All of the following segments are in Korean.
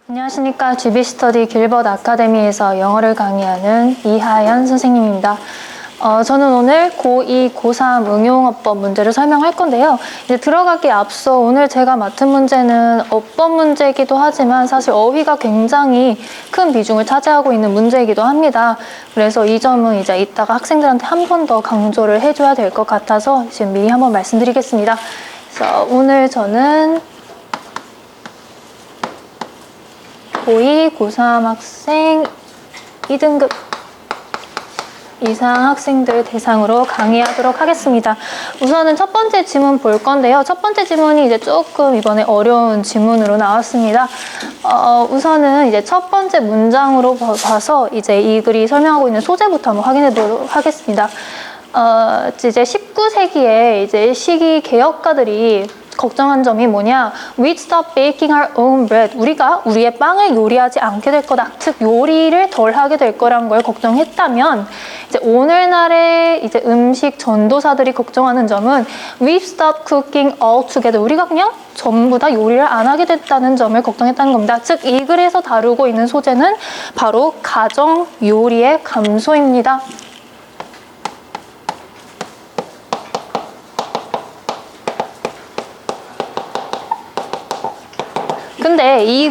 안녕하십니까. GB스터디 길버드 아카데미에서 영어를 강의하는 이하연 선생님입니다. 저는 오늘 고2, 고3 응용어법 문제를 설명할 건데요. 이제 들어가기 앞서 오늘 제가 맡은 문제는 어법 문제이기도 하지만 사실 어휘가 굉장히 큰 비중을 차지하고 있는 문제이기도 합니다. 그래서 이 점은 이제 이따가 학생들한테 한 번 더 강조를 해줘야 될 것 같아서 지금 미리 한번 말씀드리겠습니다. 그래서 오늘 저는 고2, 고3 학생 2등급 이상 학생들 대상으로 강의하도록 하겠습니다. 우선은 첫 번째 지문 볼 건데요. 첫 번째 지문이 이제 조금 이번에 어려운 지문으로 나왔습니다. 우선은 이제 첫 번째 문장으로 봐서 이제 이 글이 설명하고 있는 소재부터 한번 확인해 보도록 하겠습니다. 이제 19세기에 이제 시기 개혁가들이 걱정한 점이 뭐냐? We'd stop baking our own bread. 우리가 우리의 빵을 요리하지 않게 될 거다. 즉 요리를 덜 하게 될 거란 걸 걱정했다면 이제 오늘날의 이제 음식 전도사들이 걱정하는 점은 We've stopped cooking altogether. 우리가 그냥 전부 다 요리를 안 하게 됐다는 점을 걱정했다는 겁니다. 즉 이 글에서 다루고 있는 소재는 바로 가정 요리의 감소입니다. 근데 이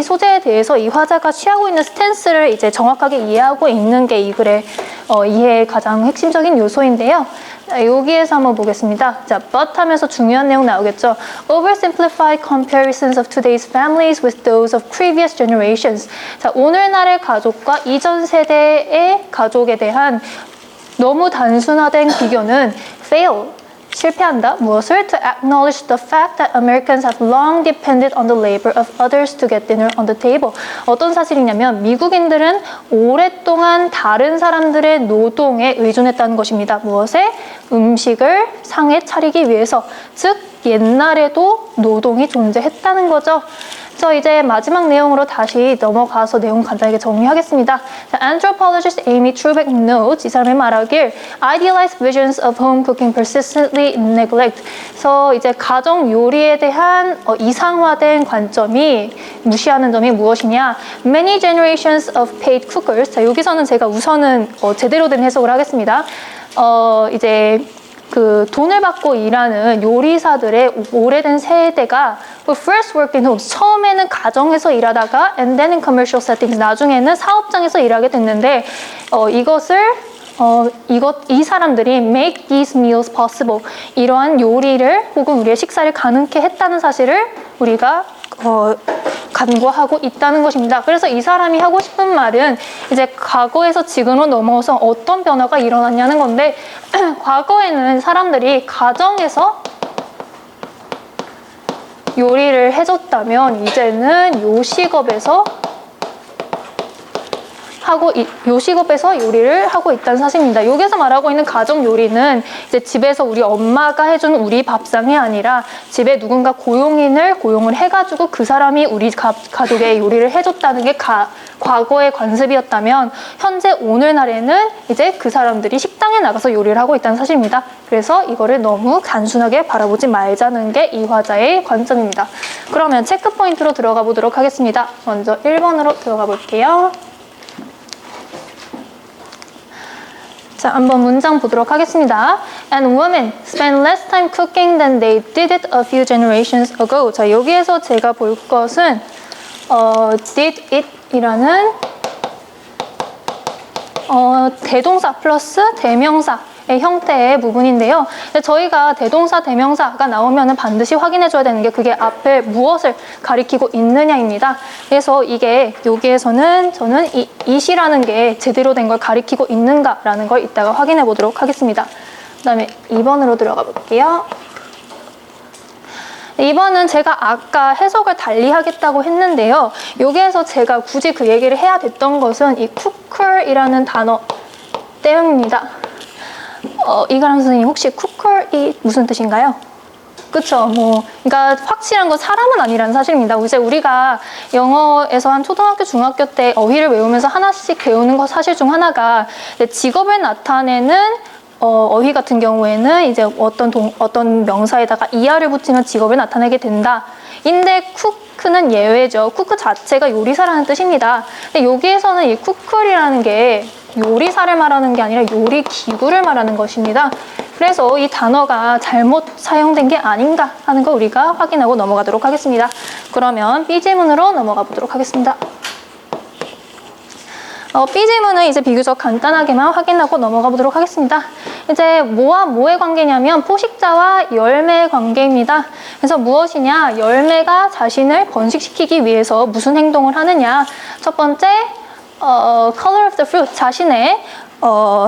소재에 대해서 이 화자가 취하고 있는 스탠스를 이제 정확하게 이해하고 있는 게 이 글의 이해의 가장 핵심적인 요소인데요. 여기에서 한번 보겠습니다. 자, but 하면서 중요한 내용 나오겠죠. Oversimplified comparisons of today's families with those of previous generations. 자, 오늘날의 가족과 이전 세대의 가족에 대한 너무 단순화된 비교는 fail. 실패한다. 무엇을? To acknowledge the fact that Americans have long depended on the labor of others to get dinner on the table. 어떤 사실이냐면 미국인들은 오랫동안 다른 사람들의 노동에 의존했다는 것입니다. 무엇에? 음식을 상에 차리기 위해서. 즉 옛날에도 노동이 존재했다는 거죠. 그래서 이제 마지막 내용으로 다시 넘어가서 내용 간단하게 정리하겠습니다. Anthropologist Amy Trubek notes, 이 사람이 말하길 idealized visions of home cooking persistently neglect. 그래서 이제 가정 요리에 대한 이상화된 관점이 무시하는 점이 무엇이냐? Many generations of paid cookers. 자, 여기서는 제가 우선은 제대로 된 해석을 하겠습니다. 이제 그 돈을 받고 일하는 요리사들의 오래된 세대가 first worked in homes, 처음에는 가정에서 일하다가 and then in commercial settings, 나중에는 사업장에서 일하게 됐는데 이 사람들이 make these meals possible, 이러한 요리를 혹은 우리의 식사를 가능케 했다는 사실을 우리가 간과하고 있다는 것입니다. 그래서 이 사람이 하고 싶은 말은 이제 과거에서 지금으로 넘어서 어떤 변화가 일어났냐는 건데 과거에는 사람들이 가정에서 요리를 해줬다면 이제는 요식업에서 요리를 하고 있다는 사실입니다. 여기서 말하고 있는 가정 요리는 이제 집에서 우리 엄마가 해준 우리 밥상이 아니라 집에 누군가 고용을 해가지고 그 사람이 우리 가족의 요리를 해줬다는 게 과거의 관습이었다면 현재 오늘날에는 이제 그 사람들이 식당에 나가서 요리를 하고 있다는 사실입니다. 그래서 이거를 너무 단순하게 바라보지 말자는 게 이 화자의 관점입니다. 그러면 체크 포인트로 들어가 보도록 하겠습니다. 먼저 1번으로 들어가 볼게요. 자, 한번 문장 보도록 하겠습니다. And women spend less time cooking than they did it a few generations ago. 자, 여기에서 제가 볼 것은 did it 이라는 대동사 플러스 대명사의 형태의 부분인데요. 저희가 대동사, 대명사가 나오면 반드시 확인해줘야 되는 게 그게 앞에 무엇을 가리키고 있느냐입니다. 그래서 이게 여기에서는 저는 it이라는 게 제대로 된 걸 가리키고 있는가라는 걸 이따가 확인해 보도록 하겠습니다. 그 다음에 2번으로 들어가 볼게요. 2번은 제가 아까 해석을 달리 하겠다고 했는데요. 여기에서 제가 굳이 그 얘기를 해야 됐던 것은 이 cooker이라는 단어 때문입니다. 이가람 선생님 혹시 cooker이 무슨 뜻인가요? 그쵸? 그러니까 확실한 건 사람은 아니라는 사실입니다. 이제 우리가 영어에서 한 초등학교, 중학교 때 어휘를 외우면서 하나씩 배우는 것 사실 중 하나가 직업을 나타내는 어휘 같은 경우에는 이제 어떤 명사에다가 이하를 붙이면 직업을 나타내게 된다. 인데 쿠크는 예외죠. 쿠크 자체가 요리사라는 뜻입니다. 근데 여기에서는 이 쿠클이라는 게 요리사를 말하는 게 아니라 요리 기구를 말하는 것입니다. 그래서 이 단어가 잘못 사용된 게 아닌가 하는 거 우리가 확인하고 넘어가도록 하겠습니다. 그러면 B지문으로 넘어가 보도록 하겠습니다. B지문은 이제 비교적 간단하게만 확인하고 넘어가 보도록 하겠습니다. 이제 뭐와 뭐의 관계냐면 포식자와 열매의 관계입니다. 그래서 무엇이냐? 열매가 자신을 번식시키기 위해서 무슨 행동을 하느냐? 첫 번째, color of the fruit, 자신의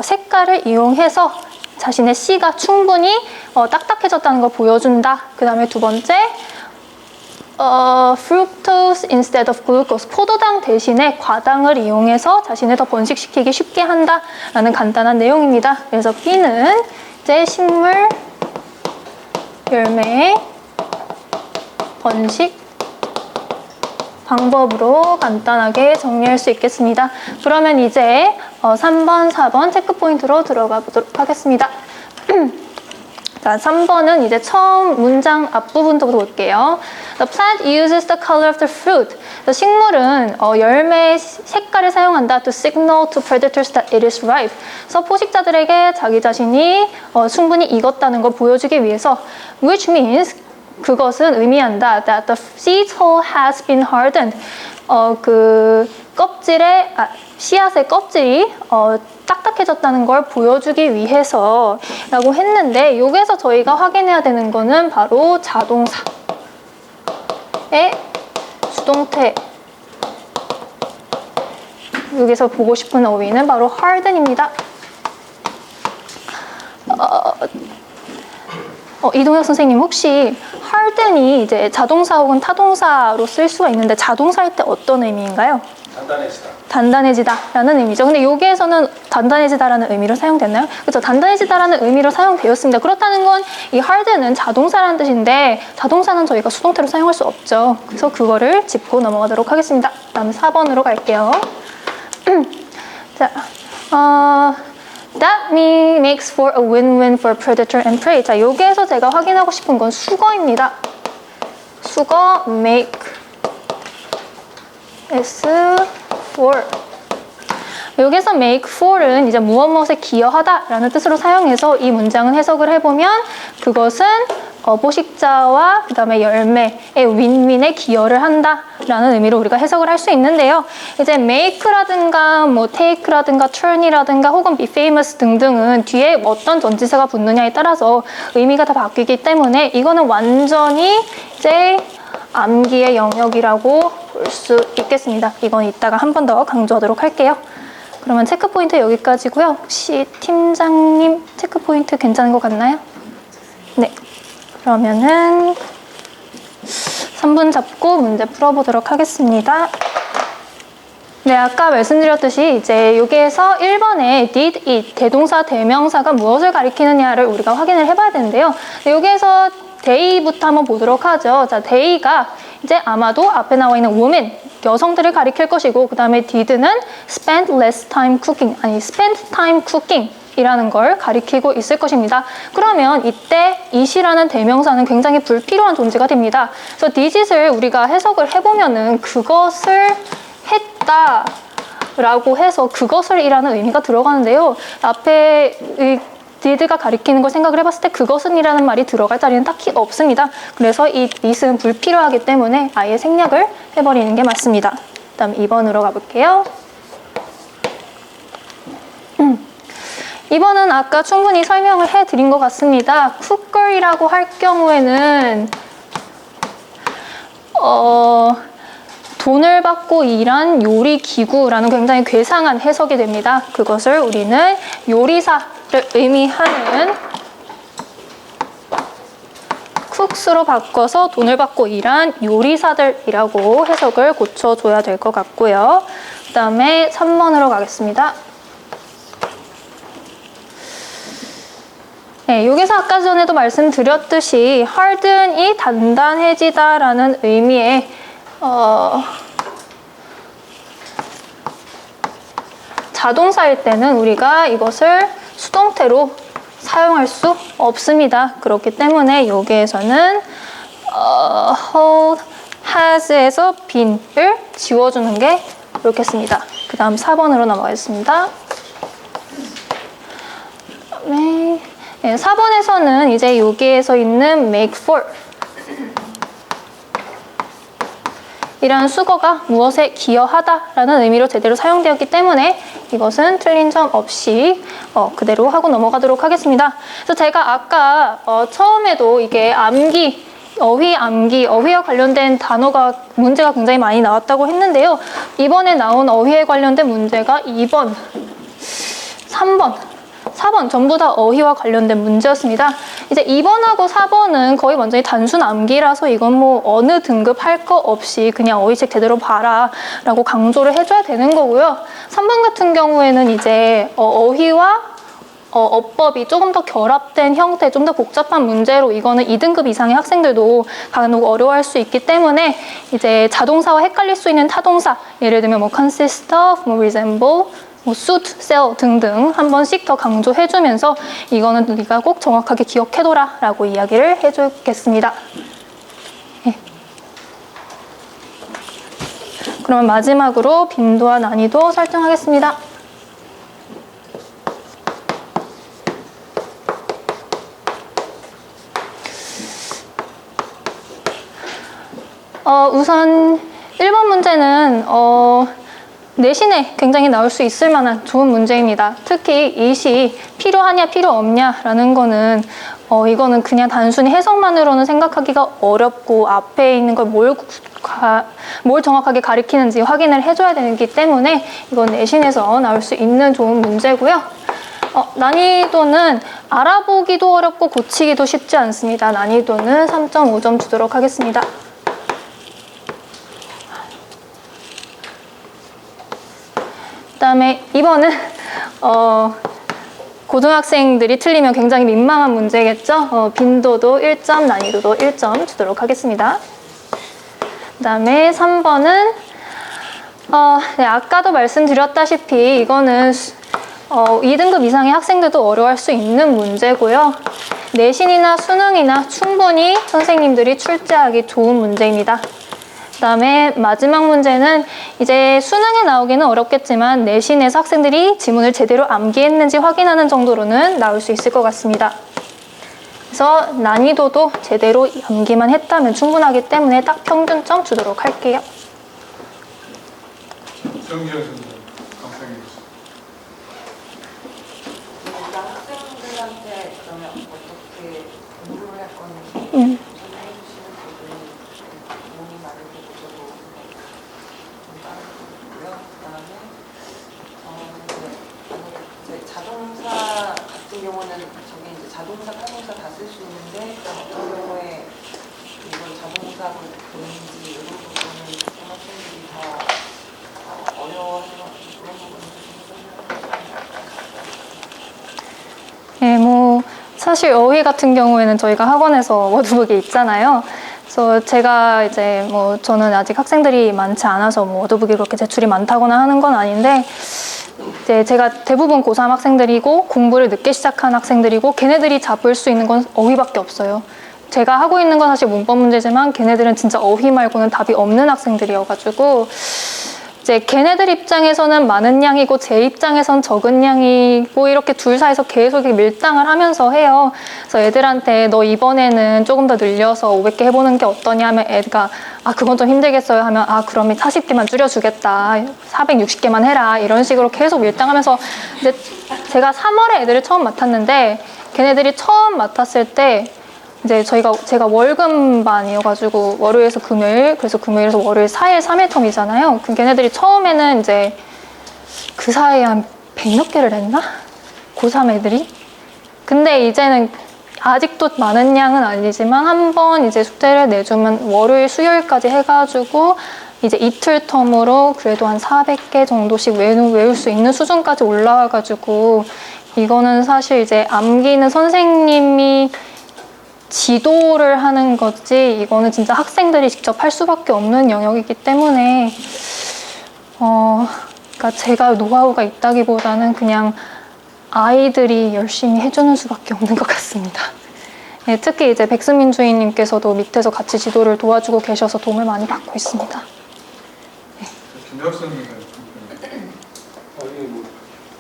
색깔을 이용해서 자신의 씨가 충분히 딱딱해졌다는 걸 보여준다. 그 다음에 두 번째, fructose instead of glucose, 포도당 대신에 과당을 이용해서 자신을 더 번식시키기 쉽게 한다라는 간단한 내용입니다. 그래서 B는 이제 식물 열매의 번식 방법으로 간단하게 정리할 수 있겠습니다. 그러면 이제 3번, 4번 체크포인트로 들어가 보도록 하겠습니다. 자, 3번은 이제 처음 문장 앞부분부터 볼게요. The plant uses the color of the fruit. 식물은 열매의 색깔을 사용한다. To signal to predators that it is ripe. 그래서 포식자들에게 자기 자신이 충분히 익었다는 걸 보여주기 위해서 which means 그것은 의미한다. That the seed hole has been hardened. 그 껍질의 씨앗의 껍질이 딱딱해졌다는 걸 보여주기 위해서 라고 했는데 여기서 저희가 확인해야 되는 거는 바로 자동사의 수동태, 여기서 보고 싶은 어휘는 바로 harden입니다. 이동혁 선생님, 혹시 harden이 이제 자동사 혹은 타동사로 쓸 수가 있는데 자동사일 때 어떤 의미인가요? 단단해지다. 단단해지다라는 의미죠. 근데 여기에서는 단단해지다라는 의미로 사용됐나요? 그렇죠. 단단해지다라는 의미로 사용되었습니다. 그렇다는 건 이 harden은 자동사라는 뜻인데 자동사는 저희가 수동태로 사용할 수 없죠. 그래서 그거를 짚고 넘어가도록 하겠습니다. 다음 4번으로 갈게요. 자, That makes for a win-win for predator and prey. 자, 여기에서 제가 확인하고 싶은 건 수거입니다. 수거 make S4. 여기서 make for은 이제 무엇무엇에 기여하다라는 뜻으로 사용해서 이 문장은 해석을 해보면 그것은 포식자와 그 다음에 열매의 윈윈에 기여를 한다라는 의미로 우리가 해석을 할 수 있는데요. 이제 make라든가 뭐 take라든가 turn이라든가 혹은 be famous 등등은 뒤에 어떤 전치사가 붙느냐에 따라서 의미가 다 바뀌기 때문에 이거는 완전히 이제 암기의 영역이라고 볼 수 있겠습니다. 이건 이따가 한 번 더 강조하도록 할게요. 그러면 체크포인트 여기까지고요. 혹시 팀장님 체크포인트 괜찮은 것 같나요? 네. 그러면은 3분 잡고 문제 풀어보도록 하겠습니다. 네, 아까 말씀드렸듯이 이제 여기에서 1번에 did, it, 대동사, 대명사가 무엇을 가리키느냐를 우리가 확인을 해봐야 되는데요. 여기에서 day부터 한번 보도록 하죠. 자, day가 이제 아마도 앞에 나와 있는 woman, 여성들을 가리킬 것이고 그 다음에 did는 spend less time cooking, 아니 spend time cooking 이라는 걸 가리키고 있을 것입니다. 그러면 이때 it이라는 대명사는 굉장히 불필요한 존재가 됩니다. 그래서 did을 우리가 해석을 해보면은 그것을 했다 라고 해서 그것을 이라는 의미가 들어가는데요. 앞에 did가 가리키는 걸 생각을 해봤을 때 그것은 이라는 말이 들어갈 자리는 딱히 없습니다. 그래서 이 it은 불필요하기 때문에 아예 생략을 해버리는 게 맞습니다. 다음 2번으로 가볼게요. 2번은 아까 충분히 설명을 해드린 것 같습니다. cooker이라고 할 경우에는 돈을 받고 일한 요리기구라는 굉장히 괴상한 해석이 됩니다. 그것을 우리는 요리사를 의미하는 cooks로 바꿔서 돈을 받고 일한 요리사들이라고 해석을 고쳐줘야 될 것 같고요. 그 다음에 3번으로 가겠습니다. 네, 여기서 아까 전에도 말씀드렸듯이 harden이 단단해지다라는 의미의 자동사일 때는 우리가 이것을 수동태로 사용할 수 없습니다. 그렇기 때문에 여기에서는 hold, has에서 been을 지워주는 게 옳겠습니다. 그 다음 4번으로 넘어가겠습니다. 네. 4번에서는 이제 여기에서 있는 make for 이라는 수거가 무엇에 기여하다라는 의미로 제대로 사용되었기 때문에 이것은 틀린 점 없이 그대로 하고 넘어가도록 하겠습니다. 그래서 제가 아까 처음에도 이게 암기, 어휘 암기, 어휘와 관련된 단어가 문제가 굉장히 많이 나왔다고 했는데요. 이번에 나온 어휘에 관련된 문제가 2번, 3번, 4번 전부 다 어휘와 관련된 문제였습니다. 이제 2번하고 4번은 거의 완전히 단순 암기라서 이건 뭐 어느 등급 할 거 없이 그냥 어휘책 제대로 봐라 라고 강조를 해줘야 되는 거고요. 3번 같은 경우에는 이제 어휘와 어법이 조금 더 결합된 형태, 좀 더 복잡한 문제로 이거는 2등급 이상의 학생들도 간혹 어려워할 수 있기 때문에 이제 자동사와 헷갈릴 수 있는 타동사, 예를 들면 뭐 consist of, 뭐 resemble, 뭐 suit, sell 등등 한 번씩 더 강조해주면서 이거는 네가 꼭 정확하게 기억해둬라 라고 이야기를 해주겠습니다. 네. 그러면 마지막으로 빈도와 난이도 설정하겠습니다. 우선 1번 문제는 내신에 굉장히 나올 수 있을 만한 좋은 문제입니다. 특히 it이 필요하냐 필요 없냐라는 거는 이거는 그냥 단순히 해석만으로는 생각하기가 어렵고 앞에 있는 걸 뭘 정확하게 가리키는지 확인을 해줘야 되기 때문에 이건 내신에서 나올 수 있는 좋은 문제고요. 난이도는 알아보기도 어렵고 고치기도 쉽지 않습니다. 난이도는 3.5점 주도록 하겠습니다. 그다음에 2번은 고등학생들이 틀리면 굉장히 민망한 문제겠죠. 빈도도 1점, 난이도도 1점 주도록 하겠습니다. 그다음에 3번은 네, 아까도 말씀드렸다시피 이거는 2등급 이상의 학생들도 어려워할 수 있는 문제고요. 내신이나 수능이나 충분히 선생님들이 출제하기 좋은 문제입니다. 그다음에 마지막 문제는 이제 수능에 나오기는 어렵겠지만 내신에서 학생들이 지문을 제대로 암기했는지 확인하는 정도로는 나올 수 있을 것 같습니다. 그래서 난이도도 제대로 암기만 했다면 충분하기 때문에 딱 평균점 주도록 할게요. 정지하셨나요? 학생들한테 그러면 어떻게 공부를 할 건지 자동사 같은 경우는 저게 이제 자동사, 타동사 다 쓸 수 있는데 어떤 경우에 이걸 자동사로 보는지 이런 부분은 학생들이 더 어려워하는 그런 부분을 네, 뭐 사실 어휘 같은 경우에는 저희가 학원에서 워드북이 있잖아요. 그래서 제가 이제 뭐 저는 아직 학생들이 많지 않아서 뭐 워드북이 그렇게 제출이 많다거나 하는 건 아닌데 이제 제가 대부분 고3 학생들이고 공부를 늦게 시작한 학생들이고 걔네들이 잡을 수 있는 건 어휘밖에 없어요. 제가 하고 있는 건 사실 문법 문제지만 걔네들은 진짜 어휘 말고는 답이 없는 학생들이어가지고 이제 걔네들 입장에서는 많은 양이고 제 입장에선 적은 양이고 이렇게 둘 사이에서 계속 밀당을 하면서 해요. 그래서 애들한테 너 이번에는 조금 더 늘려서 500개 해보는 게 어떠냐 하면 애가 그건 좀 힘들겠어요 하면 그러면 40개만 줄여주겠다. 460개만 해라. 이런 식으로 계속 밀당하면서 이제 제가 3월에 애들을 처음 맡았는데 걔네들이 처음 맡았을 때 이제 제가 월금반이어가지고 월요일에서 금요일, 그래서 금요일에서 월요일 4일, 3일 텀이잖아요. 그럼 걔네들이 처음에는 이제 그 사이에 한 100몇 개를 했나? 고3 애들이? 근데 이제는 아직도 많은 양은 아니지만 한 번 이제 숙제를 내주면 월요일, 수요일까지 해가지고 이제 이틀 텀으로 그래도 한 400개 정도씩 외울 수 있는 수준까지 올라와가지고 이거는 사실 이제 암기는 선생님이 지도를 하는 거지 이거는 진짜 학생들이 직접 할 수밖에 없는 영역이기 때문에 그러니까 제가 노하우가 있다기보다는 그냥 아이들이 열심히 해주는 수밖에 없는 것 같습니다. 네, 특히 이제 백승민 주인님께서도 밑에서 같이 지도를 도와주고 계셔서 도움을 많이 받고 있습니다. 김혁선 선생님. 이게 뭐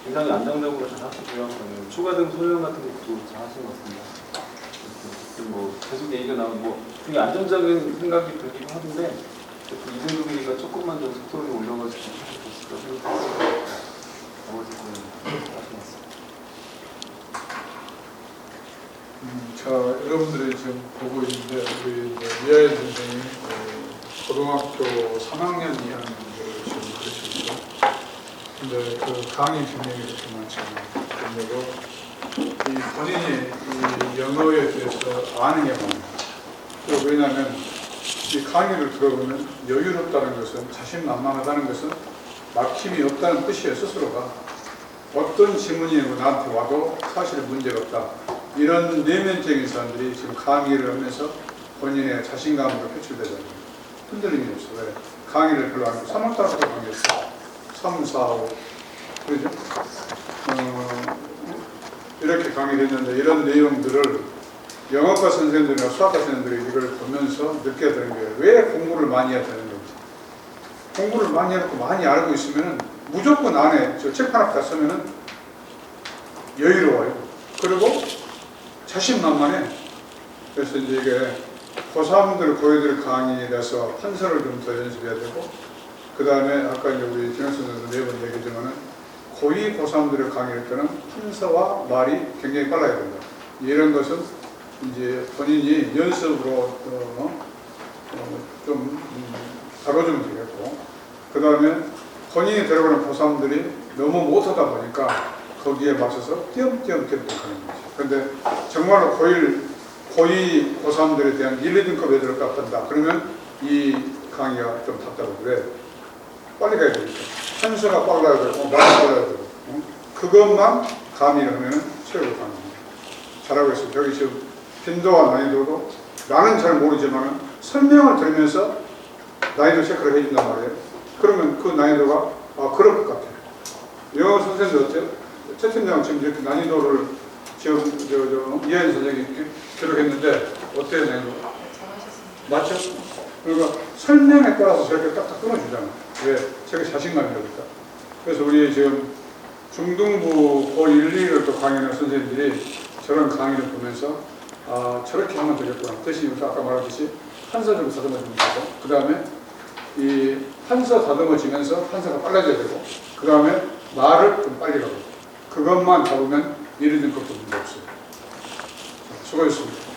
굉장히 안정적으로 잘 하시고요. 추가등 소형 같은 것도 잘 하신 것 같습니다. 뭐 계속 얘기가 나오고 뭐 되게 안정적인 생각이 들기도 하는데 이등급이니까 조금만 더 속도를 올려가지고 하실 수 있을까 생각해서 나머지 거는 하신 것 같습니다. 자, 여러분들이 지금 보고 있는데 우리 미아일 선생님 고등학교 3학년 2학년들을 지금 가르치죠. 근데 그 강의 경력이 그렇게 많지 않아요. 그런데도 이 본인이 이 영어에 대해서 아는 게 많아요. 그리고 왜냐하면 이 강의를 들어보면 여유롭다는 것은 자신만만하다는 것은 막힘이 없다는 뜻이에요. 스스로가 어떤 질문이 나한테 와도 사실 문제가 없다. 이런 내면적인 사람들이 지금 강의를 하면서 본인의 자신감으로 표출되잖아요. 흔들림이 없어. 왜? 강의를 별로 안 하고 3월달부터 강의했어. 3, 4, 5 그러죠? 이렇게 강의를 했는데 이런 내용들을 영어과 선생님들이나 수학과 선생님들이 이걸 보면서 느껴야 되는 거예요. 왜 공부를 많이 해야 되는 건지. 공부를 많이 해놓고 많이 알고 있으면 무조건 안에 저 칠판 앞에 쓰면은 여유로워요. 그리고 자신만만해. 그래서 이제 이게 고3들, 고2들 강의라서 판서를 좀 더 연습해야 되고, 그 다음에 아까 이제 우리 김영선 선생도 매번 얘기하지만은 고2, 고3들을 강의할 때는 판서와 말이 굉장히 빨라야 된다. 이런 것은 이제 본인이 연습으로 좀 다뤄주면 되겠고, 그 다음에 본인이 데려가는 고3들이 너무 못하다 보니까 거기에 맞춰서 띄엄띄엄 하는 거지. 근데 정말로 고2, 고3들에 대한 1, 2등급 애들을 깎는다. 그러면 이 강의가 좀 답답하고 그래. 빨리 가야 되니까. 한수가 빨라야 되고, 말이 빨라야 되고. 그것만 가미를 하면 최고 강의입니다. 잘하고 있습니다. 여기 지금 빈도와 난이도도 나는 잘 모르지만 설명을 들으면서 난이도 체크를 해준단 말이에요. 그러면 그 난이도가 그럴 것 같아요. 영어 선생님도 어때요? 최 팀장 지금 이렇게 난이도를 지금 이하연 선생님이 기록했는데 어때요, 난이도? 잘하셨습니다. 맞죠? 그러니까 설명에 따라서 저렇게 딱딱 끊어주잖아. 왜? 저게 자신감이 그러니까. 그래서 우리 지금 중등부 고1, 2를 또 강의하는 선생님들이 저런 강의를 보면서 저렇게 하면 되겠구나. 대신 아까 말했듯이 판서 좀 다듬어주면 되고, 그 다음에 이 판서 다듬어지면서 판서가 빨라져야 되고, 그 다음에 말을 좀 빨리 가고, 그것만 잡으면 1, 2등급도 문제 없어요. 수고했습니다.